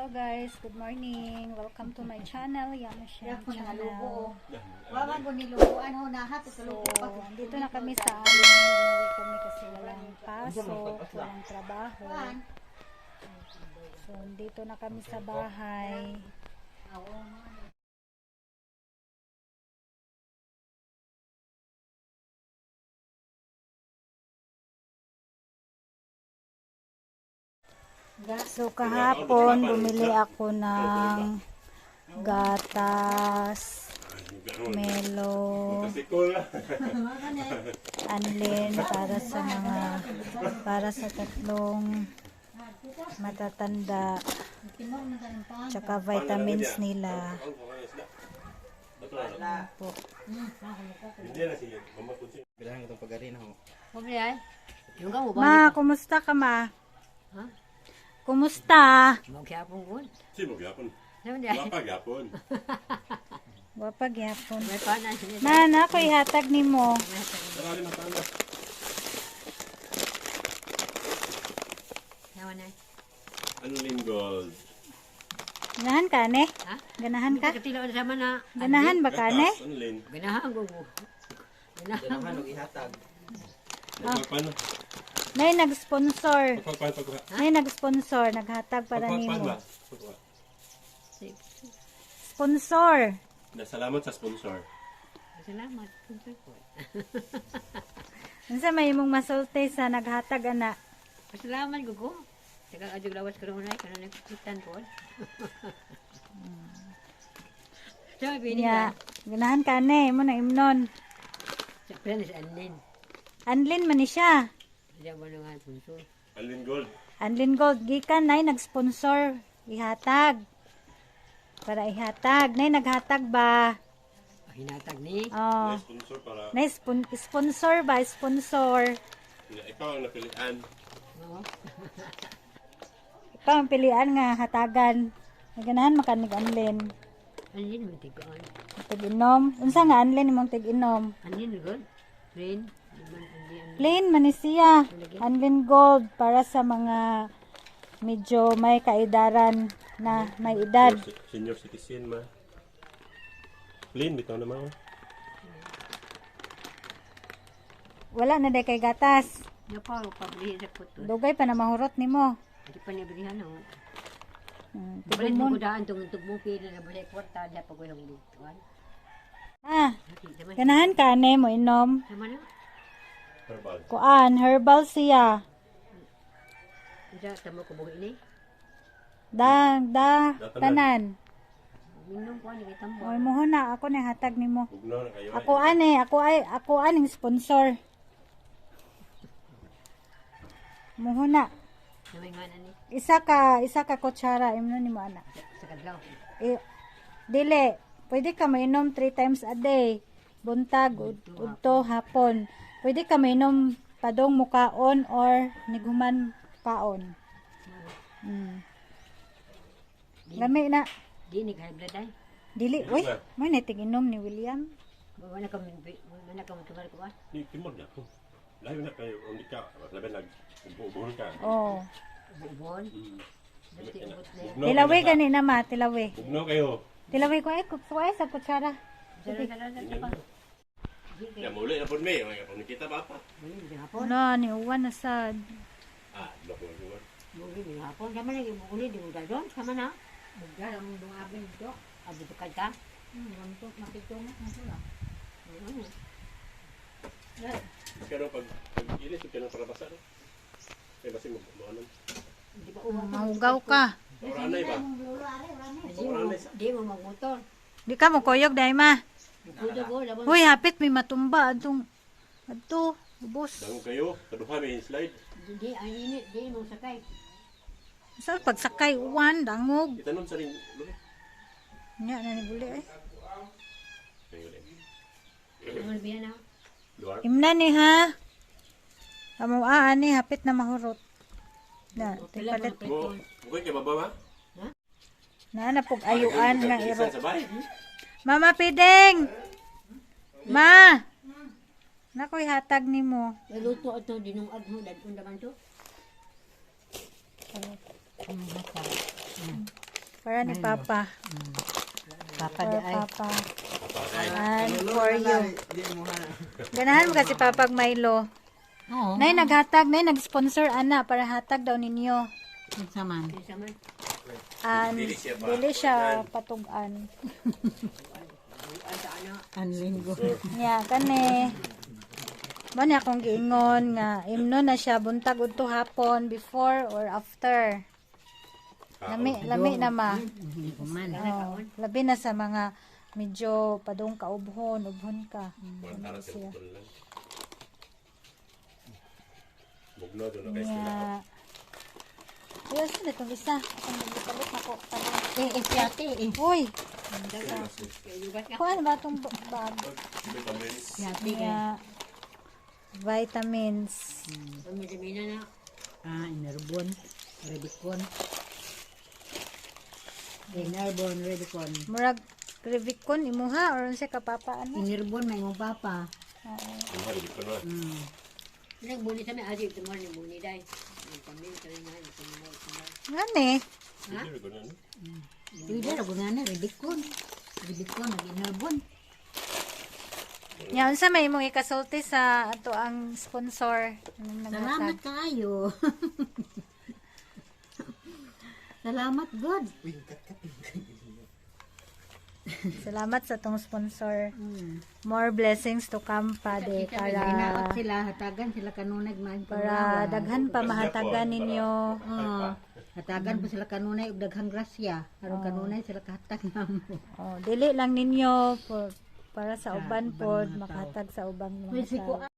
guys, good morning. Welcome to my channel, Yamashem channel. Wawan ko nilubuan ho na hat So, dito na kami sa amin. Umuwi kami kasi walang pasok, walang trabaho. So, dito na kami sa bahay. So, kahapon, bumili ako ng gatas, melo, anlin para sa tatlong matatanda, tsaka vitamins nila. Po. Ma, kumusta ka ma? Ha? Kumusta? Magyapon ko. Si magyapon. Sabi Wapa gyapon. Wapag yapon. may panan siya. Na, ako ihatag ni mo. Marami na tanda. Yawan na. Anlin gold. Ganahan ka, ne? Ha? Ganahan ka? Katilo na sama na. Ganahan ba ka, ne? Anlin. Ganahan ko mo. Ganahan ko. Pagpagpan. May nag-sponsor. Pagpagpan. May nag-sponsor. Naghatag para ni Pagpagpan mo. ba? Sponsor. Salamat sa sponsor. Salamat. Sponsor ko. Unsa may imong masulti sa naghatag ana? Pasalamat ko ko. Saka adyo lawas ko rin kana nagkitan ko. Sabi ni Ya, ganahan ka, ne? Mo na imnon. sa friends Anlin. Anlin man ni siya. Diyan mo nga sponsor. Anlin gold. Anlin Gold gikan nay nag-sponsor. Ihatag. Para ihatag. Nay naghatag ba? Hinatag ni. Oh. May sponsor para Nay sponsor ba? Sponsor. ikaw ang napilian. Oo. Ikaw ang pilian nga hatagan. Ganahan makanig anlin. Anlin mo tigaan. Tig-inom. Unsa nga anlin imong tig-inom? Anlin good. Rain. Anlin. Plain man ni siya. Anlin Gold para sa mga medyo may kaedaran na may edad. Senior citizen ma. Plain bitaw naman. Wala na day kay gatas. Naparo pablihin sa puto. Dugay pa na mahurot nimo. Hindi pa nibrihan ako. Tigumon. Balik mo ko daan itong tugbuki na nabalik kwarta dyan pag yung lutuan. Ah, ganahan ka ne mo inom. Sama na? Herbal. Kuan, herbal siya. Diyan, tamo ko buhi ni. Tanan. Minum ko, hindi kita mo. Oy mo na ako na hatag nimo. Bugnaw na kayo. Ako aning sponsor. Mo na. Namay nga na ni. Isa ka kutsara imno nimo ana. Sa kadlaw. Dili, pwede ka mainom 3 times a day. Buntag, udto, hapon. Pwede ka mainom padong mukaon or niguman kaon. Lami na. Di ni high blood ay. Dili, uy, may natig-inom ni William. Wala ka tumar ko ba? Ni timor na ko. Layo na kayo undi ka. Labi nag-bubuhol ka. Oh. Bubon. Dati ubot na yan. Tilawi gani na ma, tilawi. Bugnaw kayo. Tilawi ko ay sa kutsara. Dala pa. Ya muli na pud me. Ay pud kita ba pa? Hindi hapon. No, ni uwan na sad. Ah, loko ko. Buhi di hapon. Sama na yung buhi di mo dadon. Sama na. Bugda ang dungabin dito. Abo to kanta. Mantok makitong masula. Pero pag ilis ka na para basa. Kaya basi mo ano. Di ba uwan? Mahugaw ka. Oranay ba? Di mo magmotor. Di ka mo koyog dai ma. Kudo ko laban. Hoy, hapit may matumba adtong ubos. Dango kayo. Kaduha may slide. Di ang init. Di mo sakay. Sa pagsakay uwan dangog. Itanom sa ring lubi. Nya na ni buli ay. Ano biya na? Luar. Imna ni ha. Amo ani hapit na mahurot. Na, tipalit. Mo, bukoy kay baba ma? Na pug ayuan nga iro. Sa bay. Mama Pideng. Ma. Nakoy hatag nimo. Luto ato dinungag mo dadun naman to. Para ni Papa. Papa For di ay. Papa. And for you. Ganahan mo kasi Papa Milo. Oo. Nay naghatag, nay nag-sponsor ana para hatag daw ninyo. Saman. And dili siya patugan. Ang linggo. Nya kani. Mo na akong giingon nga imno na siya buntag udto hapon before or after. Lami na ma. Hindi ko man. Oh, labi na sa mga medyo padung kaubhon, ubhon ka. Para sa siya. butol lang. Bugno doon na guys nila. Nya. Yes, itong isa. Akong gipalit na ko. Si ate eh. Uy, Yugat ka. kuan ba itong bag? Vitamins. Si ate eh. Nya, vitamins. Pamidamina na. Inerbon. Redicon. Inerbon, Redicon. Murag Revicon imuha or sa kapapa ano? Inerbon, may mo papa. Oo. Ang hari ko na. Nagbuni sa may adi, ito mo ni Buni day. Pamilya sa rin na, ito mo. Ngani? Hindi ko na. Pwede na, guna Redicon. Redicon, nag-inerbon. Nya unsa may imong ikasulti sa ato ang sponsor ng Salamat naghatag? kayo. Salamat, God. Salamat sa tong sponsor. More blessings to come pa de Hinaot para sila, hatagan sila kanunay man. para daghan pa mahatagan ninyo. Hatagan pa sila kanunay ug daghang grasya. Aron kanunay sila kahatag namo. Oh, dili lang ninyo para sa uban pod makahatag sa ubang mga tao.